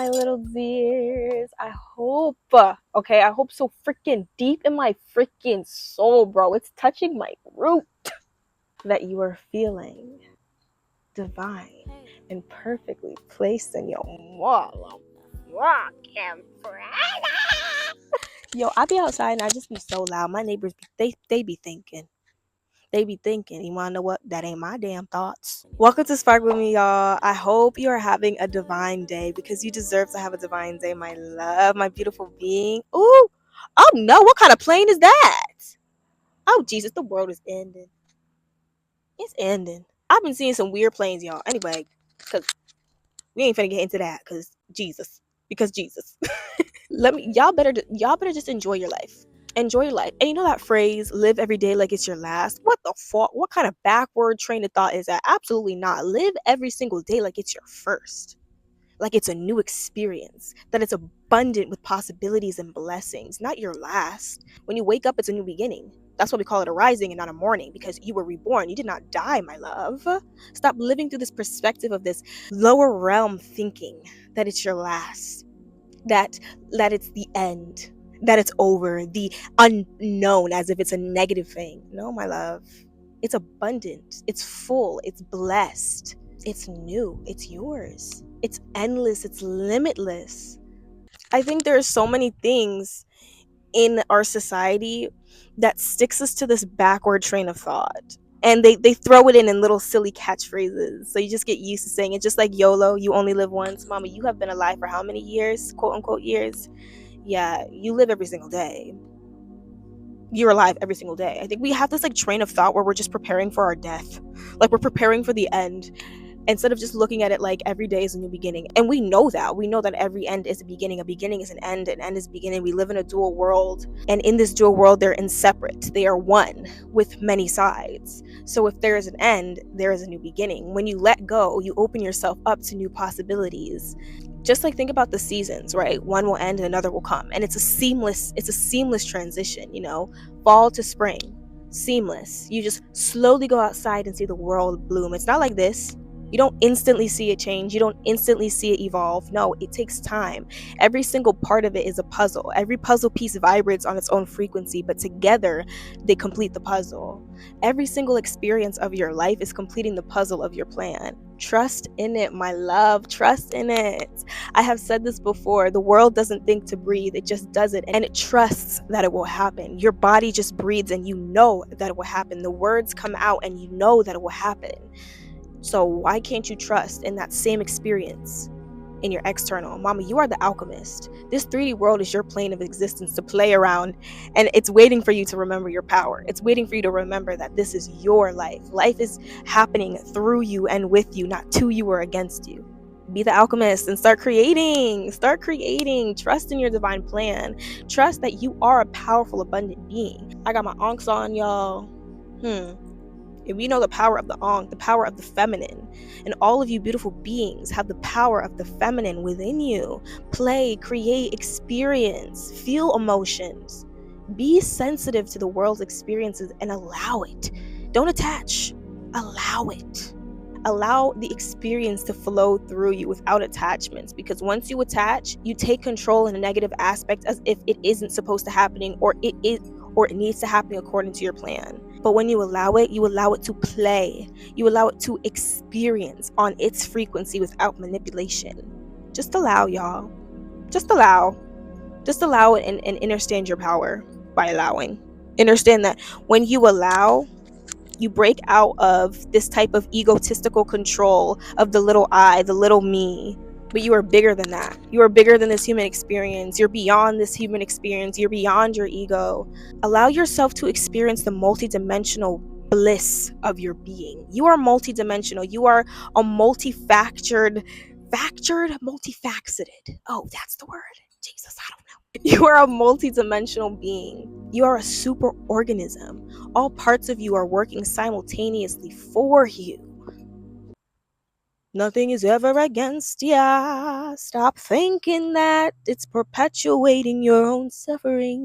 my little dears. I hope so freaking deep in my freaking soul, bro. It's touching my root that you are feeling divine and perfectly placed in your wall. Yo, I be outside and I just be so loud. My neighbors, they be thinking. They be thinking, you wanna know what? That ain't my damn thoughts. Welcome to Spark with me, y'all. I hope you are having a divine day because you deserve to have a divine day, my love, my beautiful being. Ooh, oh no, what kind of plane is that? Oh Jesus, the world is ending. It's ending. I've been seeing some weird planes, y'all. Anyway, because we ain't finna get into that because Jesus. Because Jesus. Y'all better just enjoy your life. Enjoy your life. And you know that phrase, live every day like it's your last? What the fuck? What kind of backward train of thought is that? Absolutely not. Live every single day like it's your first. Like it's a new experience. That it's abundant with possibilities and blessings, not your last. When you wake up, it's a new beginning. That's why we call it a rising and not a morning, because you were reborn. You did not die, my love. Stop living through this perspective of this lower realm thinking that it's your last. That it's the end, that it's over, the unknown, as if it's a negative thing. No, my love, it's abundant, it's full, it's blessed, it's new, it's yours, it's endless, it's limitless. I think there are so many things in our society that sticks us to this backward train of thought, and they throw it in little silly catchphrases, so you just get used to saying it, just like YOLO, you only live once. Mama, you have been alive for how many years, quote unquote years? Yeah, you live every single day. You're alive every single day. I think we have this like train of thought where we're just preparing for our death, like we're preparing for the end, instead of just looking at it like every day is a new beginning. And we know that every end is a beginning is an end is a beginning. We live in a dual world, and in this dual world they're inseparate, they are one with many sides. So if there is an end, there is a new beginning. When you let go, you open yourself up to new possibilities. Just like, think about the seasons, right? One will end and another will come, and it's a seamless transition, fall to spring, seamless. You just slowly go outside and see the world bloom. It's not like this. You don't instantly see it change. You don't instantly see it evolve. No, it takes time. Every single part of it is a puzzle. Every puzzle piece vibrates on its own frequency, but together they complete the puzzle. Every single experience of your life is completing the puzzle of your plan. Trust in it, my love. Trust in it. I have said this before. The world doesn't think to breathe. It just does it, and it trusts that it will happen. Your body just breathes, and you know that it will happen. The words come out, and you know that it will happen. So why can't you trust in that same experience in your external? Mama, you are the alchemist. This 3D world is your plane of existence to play around, and it's waiting for you to remember your power. It's waiting for you to remember that this is your life. Life is happening through you and with you, not to you or against you. Be the alchemist and start creating. Trust in your divine plan. Trust that you are a powerful, abundant being. I got my onks on, y'all. If you know the power of the Ankh, the power of the feminine, and all of you beautiful beings have the power of the feminine within you. Play, create, experience, feel emotions. Be sensitive to the world's experiences and allow it. Don't attach. Allow it. Allow the experience to flow through you without attachments, because once you attach, you take control in a negative aspect as if it isn't supposed to happening, or it is, or it needs to happen according to your plan. But when you allow it to play. You allow it to experience on its frequency without manipulation. Just allow, y'all. Just allow it, and understand your power by allowing. Understand that when you allow, you break out of this type of egotistical control of the little I, the little me. But you are bigger than that. You are bigger than this human experience. You're beyond this human experience. You're beyond your ego. Allow yourself to experience the multidimensional bliss of your being. You are multidimensional. You are a multifaceted. Oh, that's the word. Jesus, I don't know. You are a multidimensional being. You are a super organism. All parts of you are working simultaneously for you. Nothing is ever against ya. Stop thinking that it's perpetuating your own suffering.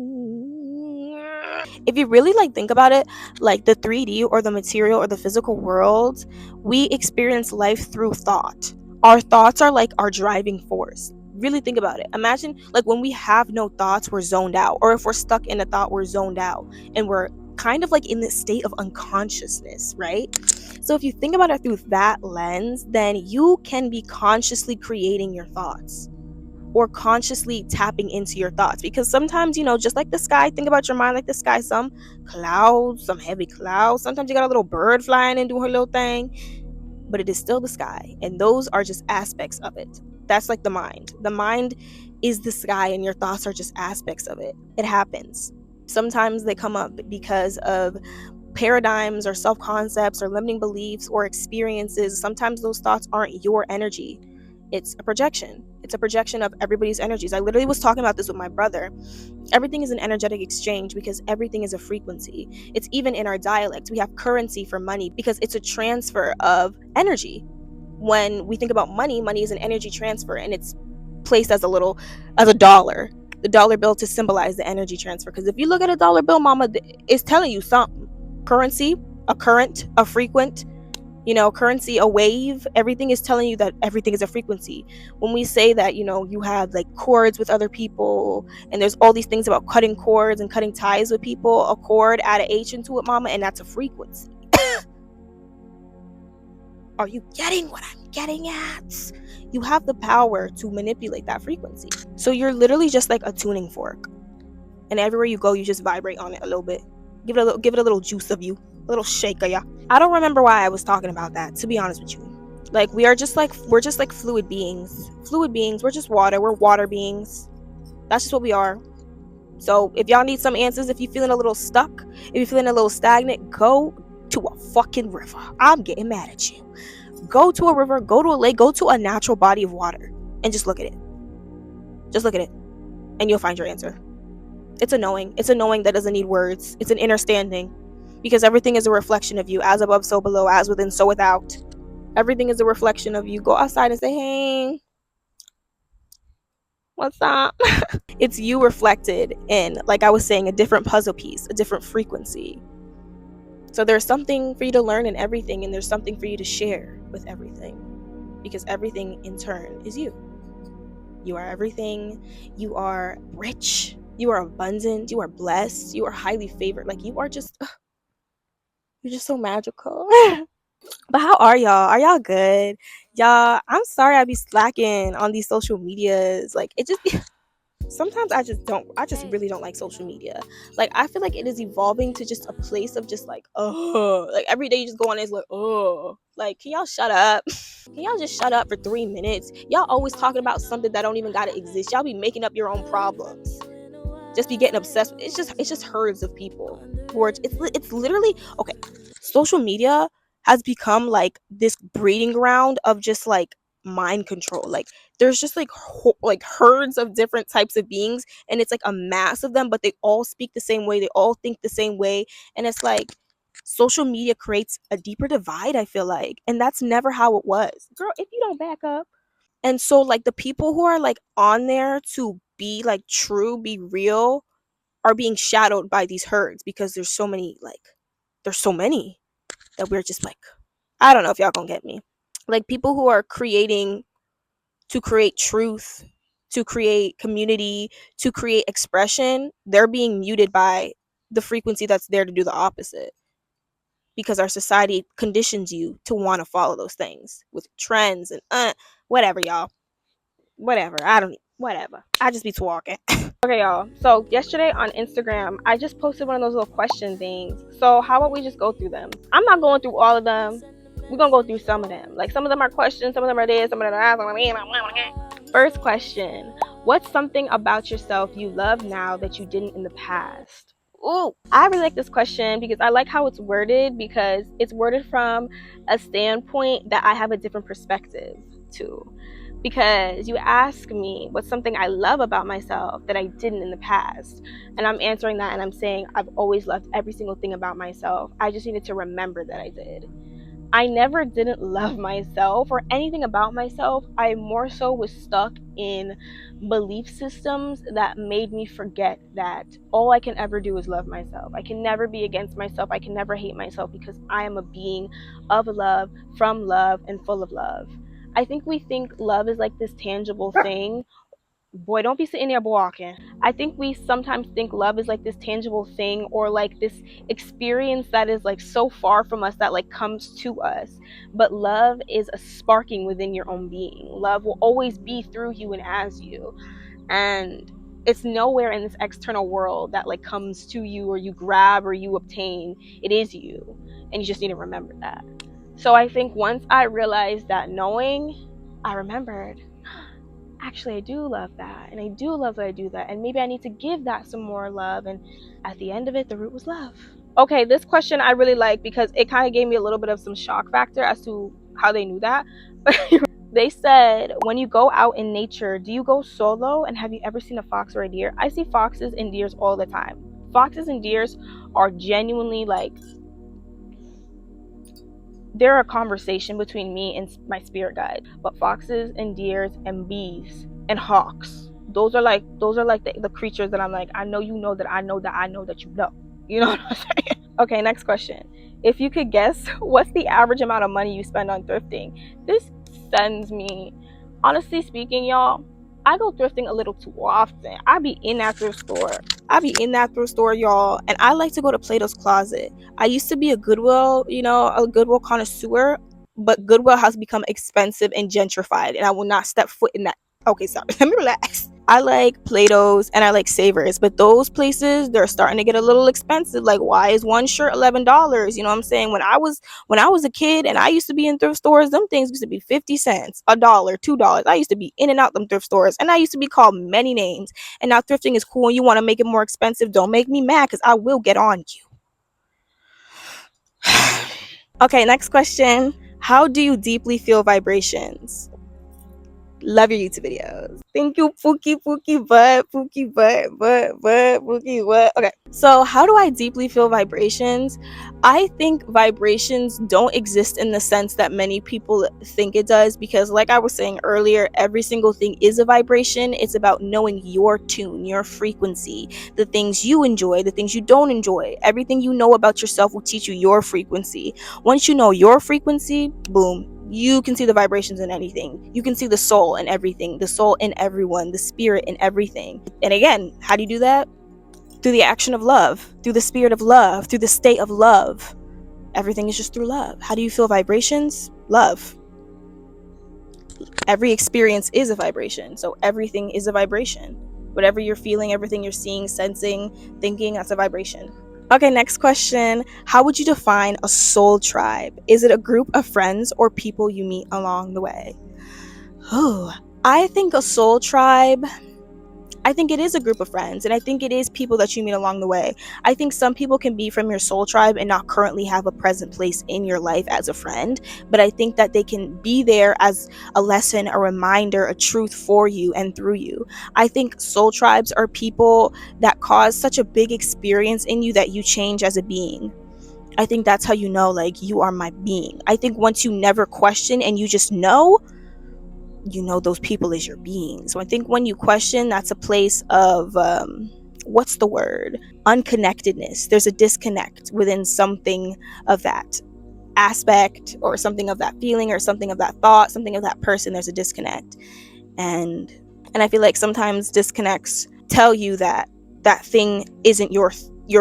If you really think about it, like the 3D or the material or the physical world, we experience life through thought. Our thoughts are like our driving force. Really think about it. Imagine like when we have no thoughts, we're zoned out, or if we're stuck in a thought, we're zoned out, and we're kind of like in this state of unconsciousness, right? So if you think about it through that lens, then you can be consciously creating your thoughts or consciously tapping into your thoughts, because sometimes, just like the sky, think about your mind like the sky. Some clouds, some heavy clouds, sometimes you got a little bird flying and doing her little thing, but it is still the sky, and those are just aspects of it. That's like the mind is the sky, and your thoughts are just aspects of it. It happens. Sometimes they come up because of paradigms or self concepts or limiting beliefs or experiences. Sometimes those thoughts aren't your energy. It's a projection. It's a projection of everybody's energies. I literally was talking about this with my brother. Everything is an energetic exchange because everything is a frequency. It's even in our dialect. We have currency for money because it's a transfer of energy. When we think about money, money is an energy transfer, and it's placed as a dollar. The dollar bill to symbolize the energy transfer. Because if you look at a dollar bill, mama, it's telling you something. Currency, a current, a frequent, currency, a wave. Everything is telling you that everything is a frequency. When we say that, you have like cords with other people, and there's all these things about cutting cords and cutting ties with people, a cord, add an H into it, mama, and that's a frequency. Are you getting what I'm getting at? You have the power to manipulate that frequency. So you're literally just like a tuning fork, and everywhere you go, you just vibrate on it a little bit. Give it a little juice of you, a little shake of ya. I don't remember why I was talking about that, to be honest with you. Like we're just like fluid beings. Fluid beings. We're just water. We're water beings. That's just what we are. So if y'all need some answers, if you're feeling a little stuck, if you're feeling a little stagnant, go to a fucking river. I'm getting mad at you. Go to a river, go to a lake, go to a natural body of water, and just look at it. Just look at it, and you'll find your answer. It's a knowing. It's a knowing that doesn't need words. It's an understanding, because everything is a reflection of you. As above, so below. As within, so without. Everything is a reflection of you. Go outside and say, hey, what's up? It's you reflected in, like I was saying, a different puzzle piece, a different frequency. So there's something for you to learn in everything, and there's something for you to share with everything, because everything in turn is you. You are everything. You are rich. You are abundant. You are blessed. You are highly favored. Like you're just so magical. But how are y'all? Are y'all good? Y'all, I'm sorry I be slacking on these social medias. Like it just sometimes I just really don't like social media. Like I feel like it is evolving to just a place of just like, oh, like every day you just go on and it's like, oh, like can y'all shut up? Can y'all just shut up for 3 minutes? Y'all always talking about something that don't even gotta exist. Y'all be making up your own problems. Just be getting obsessed with it's just herds of people who are it's literally okay. Social media has become like this breeding ground of just like mind control. Like there's just like like herds of different types of beings, and it's like a mass of them, but they all speak the same way, they all think the same way, and it's like social media creates a deeper divide, I feel like, and that's never how it was. Girl, if you don't back up. And so like the people who are like on there to be like true, be real, are being shadowed by these herds, because there's so many that we're just like, I don't know if y'all gonna get me. Like people who are creating to create truth, to create community, to create expression, they're being muted by the frequency that's there to do the opposite, because our society conditions you to want to follow those things with trends and whatever, y'all. Whatever. I don't whatever. I just be talking. Okay, y'all. So yesterday on Instagram, I just posted one of those little question things. So how about we just go through them? I'm not going through all of them. We're gonna go through some of them. Like some of them are questions, some of them are this, some of them are that. First question: what's something about yourself you love now that you didn't in the past? Oh, I really like this question because I like how it's worded, because it's worded from a standpoint that I have a different perspective to. Because you ask me what's something I love about myself that I didn't in the past, and I'm answering that and I'm saying I've always loved every single thing about myself. I just needed to remember that I did. I never didn't love myself or anything about myself. I more so was stuck in belief systems that made me forget that all I can ever do is love myself. I can never be against myself. I can never hate myself, because I am a being of love, from love, and full of love. I think we think love is like this tangible thing, Boy, don't be sitting there walking. I think we sometimes think love is like this tangible thing, or like this experience that is like so far from us that like comes to us. But love is a sparking within your own being. Love will always be through you and as you. And it's nowhere in this external world that like comes to you or you grab or you obtain. It is you. And you just need to remember that. So I think once I realized that knowing, I remembered, actually I do love that, and I do love that I do that, and maybe I need to give that some more love. And at the end of it, the root was love. Okay, this question I really like because it kind of gave me a little bit of some shock factor as to how they knew that. They said, when you go out in nature, do you go solo? And have you ever seen a fox or a deer? I see foxes and deers all the time. Foxes and deers are genuinely like, they're a conversation between me and my spirit guide. But foxes and deers and bees and hawks, those are like the creatures that I'm like, I know you know that I know that I know that you know. You know what I'm saying? Okay, next question. If you could guess, what's the average amount of money you spend on thrifting? This sends me, honestly speaking, y'all, I go thrifting a little too often. I be in that thrift store. Y'all, and I like to go to Plato's Closet. I used to be a Goodwill, a Goodwill connoisseur, but Goodwill has become expensive and gentrified, and I will not step foot in that. Okay, sorry. Let me relax. I like Plato's and I like Savers, but those places, they're starting to get a little expensive. Like, why is one shirt $11? You know what I'm saying? When I was a kid and I used to be in thrift stores, them things used to be 50 cents, a dollar, $2. I used to be in and out them thrift stores, and I used to be called many names. And now thrifting is cool, and you want to make it more expensive. Don't make me mad, because I will get on you. Okay, next question. How do you deeply feel vibrations? Love your YouTube videos. Thank you, Pookie, Pookie, butt, Pookie, butt, Pookie, butt. Okay, so how do I deeply feel vibrations? I think vibrations don't exist in the sense that many people think it does, because, like I was saying earlier, every single thing is a vibration. It's about knowing your tune, your frequency, the things you enjoy, the things you don't enjoy. Everything you know about yourself will teach you your frequency. Once you know your frequency, boom, you can see the vibrations in anything. You can see the soul in everything, the soul in everyone, the spirit in everything. And again, how do you do that? Through the action of love, through the spirit of love, through the state of love. Everything is just through love. How do you feel vibrations? Love. Every experience is a vibration, so everything is a vibration. Whatever you're feeling, everything you're seeing, sensing, thinking, that's a vibration. Okay, next question. How would you define a soul tribe? Is it a group of friends or people you meet along the way? I think a soul tribe, I think it is a group of friends, and I think it is people that you meet along the way. I think some people can be from your soul tribe and not currently have a present place in your life as a friend, but I think that they can be there as a lesson, a reminder, a truth for you and through you. I think soul tribes are people that cause such a big experience in you that you change as a being. I think that's how you know, like, you are my being. I think once you never question and you just know, you know those people is your being. So I think when you question, that's a place of what's the word, unconnectedness. There's a disconnect within something of that aspect, or something of that feeling, or something of that thought, something of that person. There's a disconnect, and I feel like sometimes disconnects tell you that that thing isn't your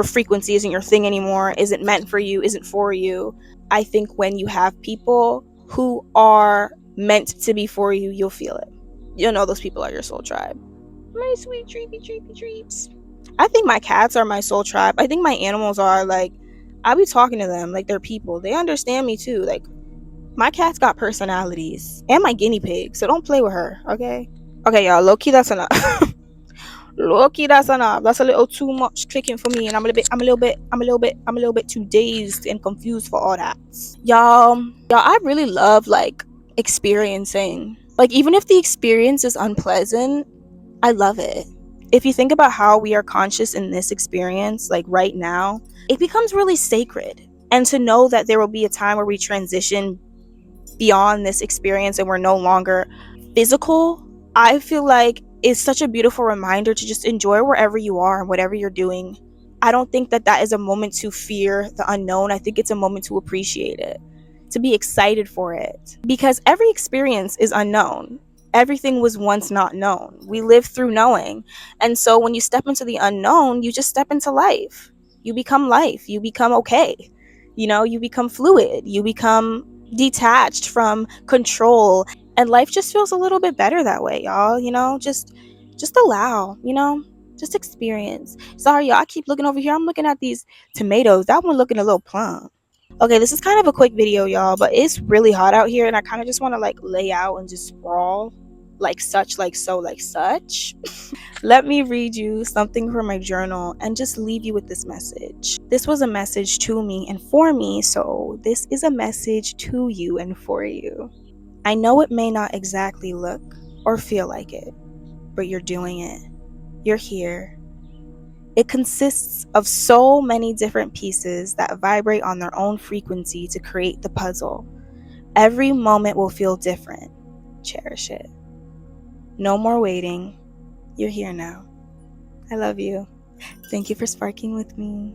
frequency, isn't your thing anymore, isn't meant for you, isn't for you. I think when you have people who are meant to be for you, you'll feel it. You'll know those people are your soul tribe. My sweet treats. I think my cats are my soul tribe. I think my animals are, like, I be talking to them like they're people. They understand me too. Like, my cat's got personalities. And my guinea pig, so don't play with her, okay? Okay, y'all, low-key, that's enough. Low-key, that's enough. That's a little too much clicking for me, and I'm a little bit too dazed and confused for all that. Y'all, I really love, like, experiencing. Like, even if the experience is unpleasant, I love it. If you think about how we are conscious in this experience, like right now, it becomes really sacred. And to know that there will be a time where we transition beyond this experience and we're no longer physical, I feel like it's such a beautiful reminder to just enjoy wherever you are and whatever you're doing. I don't think that that is a moment to fear the unknown. I think it's a moment to appreciate it, to be excited for it, because every experience is unknown. everything was once not known. We live through knowing. And so when you step into the unknown, you just step into life. You become life. You become okay. You become fluid. You become detached from control. And life just feels a little bit better that way, y'all. Just allow, just experience. Sorry, y'all. I keep looking over here. I'm looking at these tomatoes. That one looking a little plump. Okay, this is kind of a quick video, y'all, but it's really hot out here and I kind of just want to like lay out and just sprawl like such, like so, like such. Let me read you something from my journal and just leave you with this message. This was a message to me and for me, so this is a message to you and for you. I know it may not exactly look or feel like it, but you're doing it. You're here. It consists of so many different pieces that vibrate on their own frequency to create the puzzle. Every moment will feel different. Cherish it. No more waiting. You're here now. I love you. Thank you for sparking with me.